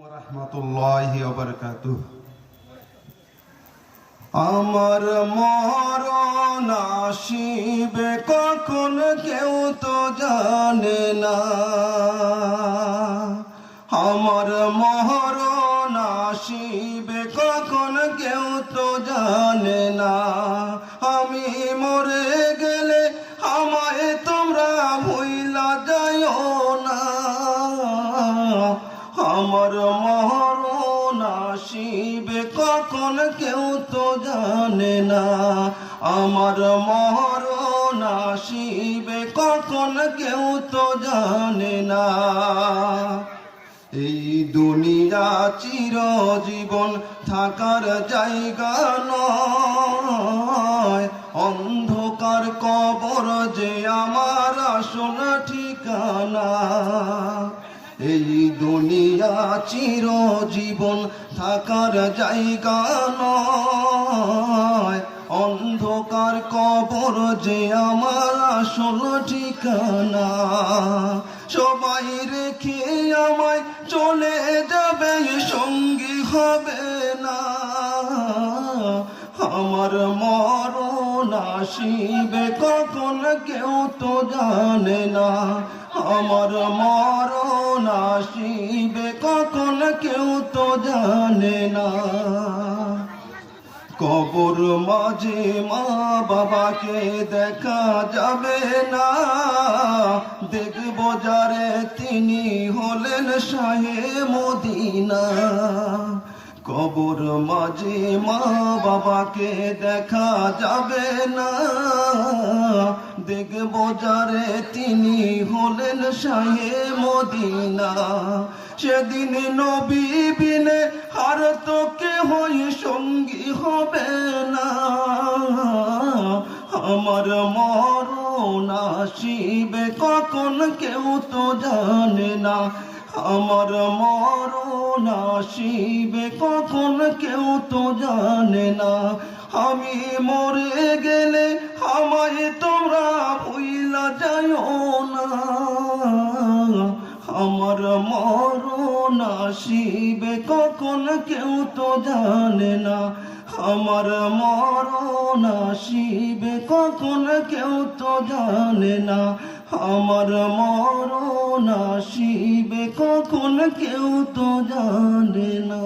রাহমাতুল্লাহি ওয়া বারাকাতুহু। আমার মরণ আসিবে কখন কেউ তো জানে না, আমার মরণ আসিবে কখন কেউ তো জানে না। আমি মরে গেলে আমায় তোমরা ভুইলা যাইও না, আমার মরণ আসিবে কখন কেউ তো জানে না, আমার মরণ আসিবে কখন কেউ তো জানে না। এই দুনিয়া চিরজীবন থাকার জায়গা নয়, অন্ধকার কবর যে আমার আসল ঠিকানা। এই দুনিয়া চিরজীবন থাকার জায়গা নয়, অন্ধকার কবর যে আমার আসল ঠিকানা। সবাই রেখে আমায় চলে যাবে, সঙ্গী হবে না, আমার মরণ আসিবে কখন কেউ তো জানে না, আমার মরণ আসিবে কখন কেউ তো জানে না। কবর মাঝে মা বাবাকে দেখা যাবে না, দেখব যারে তিনি হলেন শাহে মদিনা। কবর মাঝে মা বাবাকে দেখা যাবে না, দেখব যারে তিনি হলেন শাহে মদিনা। সেদিন নবী বিনে আর তো কেহই সঙ্গী হবে না, আমার মরণ আসিবে কখন কেউ তো জানে না, আমার মরণ আসিবে কখন কেউ তো জানে না। আমি মরে গেলে আমায় তোমরা ভুইলা যাইও না, আমার মরণ আসিবে কখন কেউ তো জানে না, আমার মরণ আসিবে কখন কেউ তো জানে না, আমার মরণ আসিবে কখন কেউ তো জানে না।